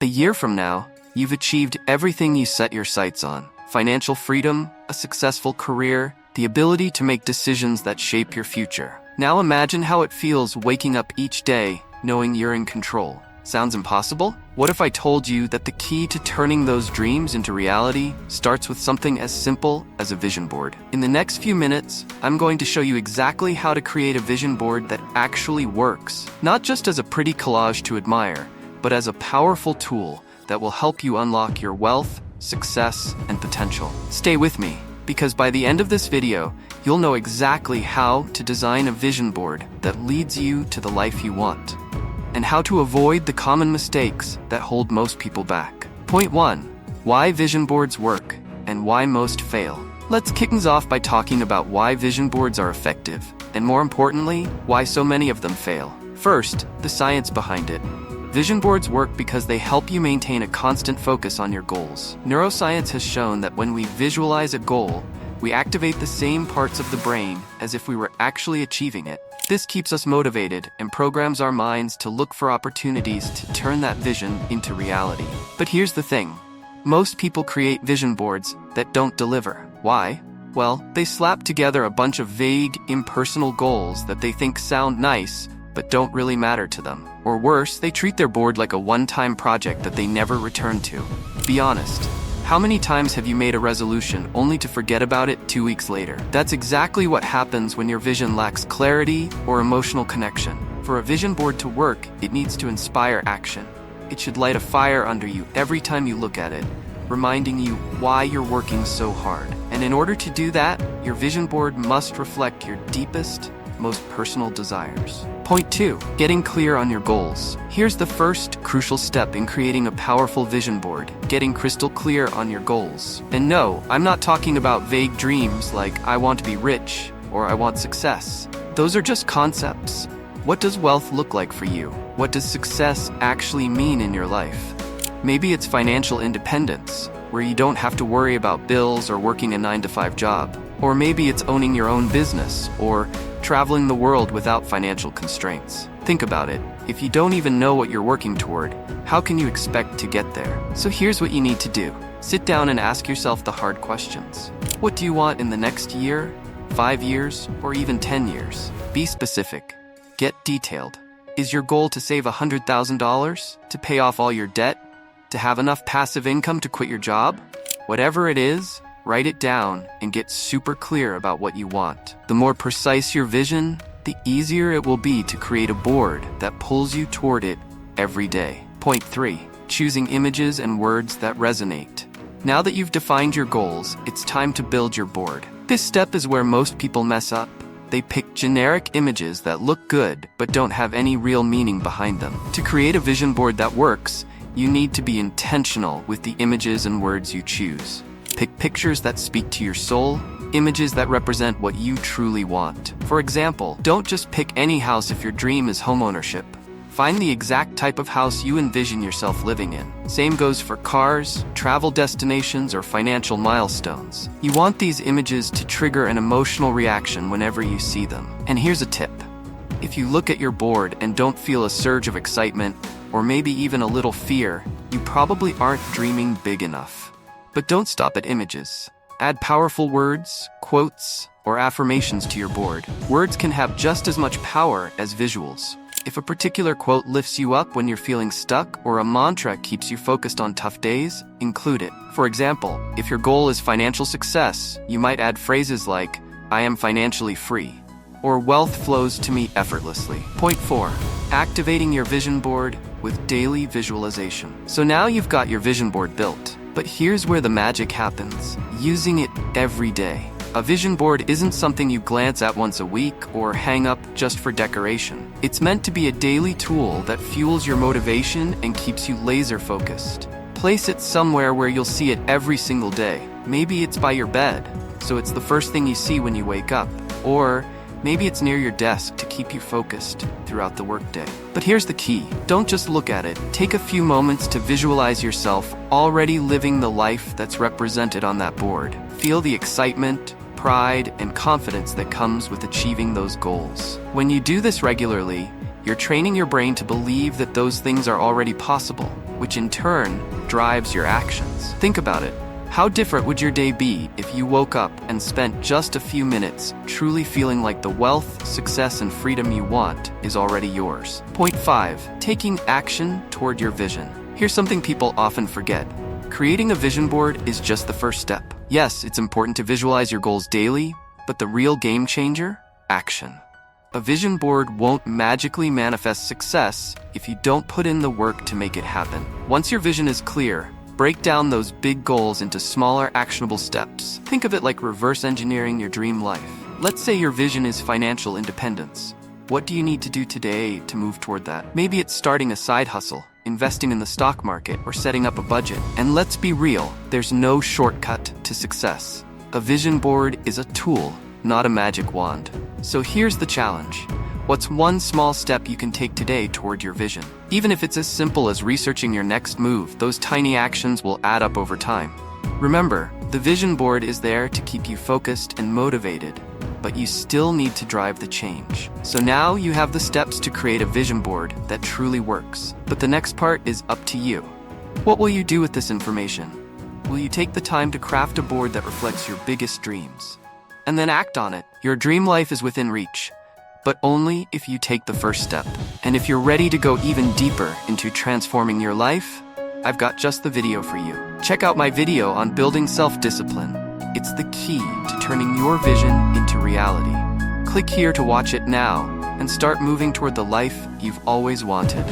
A year from now, you've achieved everything you set your sights on. Financial freedom, a successful career, the ability to make decisions that shape your future. Now imagine how it feels waking up each day knowing you're in control. Sounds impossible? What if I told you that the key to turning those dreams into reality starts with something as simple as a vision board? In the next few minutes, I'm going to show you exactly how to create a vision board that actually works, not just as a pretty collage to admire, but as a powerful tool that will help you unlock your wealth, success, and potential. Stay with me, because by the end of this video, you'll know exactly how to design a vision board that leads you to the life you want, and how to avoid the common mistakes that hold most people back. Point 1. Why vision boards work, and why most fail. Let's kick things off by talking about why vision boards are effective, and more importantly, why so many of them fail. First, the science behind it. Vision boards work because they help you maintain a constant focus on your goals. Neuroscience has shown that when we visualize a goal, we activate the same parts of the brain as if we were actually achieving it. This keeps us motivated and programs our minds to look for opportunities to turn that vision into reality. But here's the thing. Most people create vision boards that don't deliver. Why? Well, they slap together a bunch of vague, impersonal goals that they think sound nice, but don't really matter to them. Or worse, they treat their board like a one-time project that they never return to. Be honest. How many times have you made a resolution only to forget about it 2 weeks later? That's exactly what happens when your vision lacks clarity or emotional connection. For a vision board to work, it needs to inspire action. It should light a fire under you every time you look at it, reminding you why you're working so hard. And in order to do that, your vision board must reflect your deepest, most personal desires. Point 2. Getting clear on your goals. Here's the first crucial step in creating a powerful vision board: getting crystal clear on your goals. And no, I'm not talking about vague dreams like I want to be rich or I want success. Those are just concepts. What does wealth look like for you? What does success actually mean in your life? Maybe it's financial independence, where you don't have to worry about bills or working a 9-to-5 job. Or maybe it's owning your own business, or traveling the world without financial constraints. Think about it. If you don't even know what you're working toward, how can you expect to get there? So here's what you need to do. Sit down and ask yourself the hard questions. What do you want in the next year, 5 years, or even 10 years? Be specific. Get detailed. Is your goal to save $100,000? To pay off all your debt? To have enough passive income to quit your job? Whatever it is, write it down and get super clear about what you want. The more precise your vision, the easier it will be to create a board that pulls you toward it every day. Point 3. Choosing images and words that resonate. Now that you've defined your goals, it's time to build your board. This step is where most people mess up. They pick generic images that look good but don't have any real meaning behind them. To create a vision board that works, you need to be intentional with the images and words you choose. Pick pictures that speak to your soul, images that represent what you truly want. For example, don't just pick any house if your dream is homeownership. Find the exact type of house you envision yourself living in. Same goes for cars, travel destinations, or financial milestones. You want these images to trigger an emotional reaction whenever you see them. And here's a tip. If you look at your board and don't feel a surge of excitement, or maybe even a little fear, you probably aren't dreaming big enough. But don't stop at images. Add powerful words, quotes, or affirmations to your board. Words can have just as much power as visuals. If a particular quote lifts you up when you're feeling stuck, or a mantra keeps you focused on tough days, include it. For example, if your goal is financial success, you might add phrases like, "I am financially free," or "wealth flows to me effortlessly." Point 4. Activating your vision board with daily visualization. So now you've got your vision board built. But here's where the magic happens. Using it every day. A vision board isn't something you glance at once a week or hang up just for decoration. It's meant to be a daily tool that fuels your motivation and keeps you laser focused. Place it somewhere where you'll see it every single day. Maybe it's by your bed, so it's the first thing you see when you wake up. Or maybe it's near your desk to keep you focused throughout the workday. But here's the key. Don't just look at it. Take a few moments to visualize yourself already living the life that's represented on that board. Feel the excitement, pride, and confidence that comes with achieving those goals. When you do this regularly, You're training your brain to believe that those things are already possible, which in turn drives your actions. Think about it. How different would your day be if you woke up and spent just a few minutes truly feeling like the wealth, success, and freedom you want is already yours? Point 5. Taking action toward your vision. Here's something people often forget. Creating a vision board is just the first step. Yes, it's important to visualize your goals daily, but the real game changer? Action. A vision board won't magically manifest success if you don't put in the work to make it happen. Once your vision is clear, break down those big goals into smaller, actionable steps. Think of it like reverse engineering your dream life. Let's say your vision is financial independence. What do you need to do today to move toward that? Maybe it's starting a side hustle, investing in the stock market, or setting up a budget. And let's be real, there's no shortcut to success. A vision board is a tool, not a magic wand. So here's the challenge. What's one small step you can take today toward your vision? Even if it's as simple as researching your next move, those tiny actions will add up over time. Remember, the vision board is there to keep you focused and motivated, but you still need to drive the change. So now you have the steps to create a vision board that truly works. But the next part is up to you. What will you do with this information? Will you take the time to craft a board that reflects your biggest dreams? And then act on it. Your dream life is within reach, but only if you take the first step. And if you're ready to go even deeper into transforming your life, I've got just the video for you. Check out my video on building self-discipline. It's the key to turning your vision into reality. Click here to watch it now and start moving toward the life you've always wanted.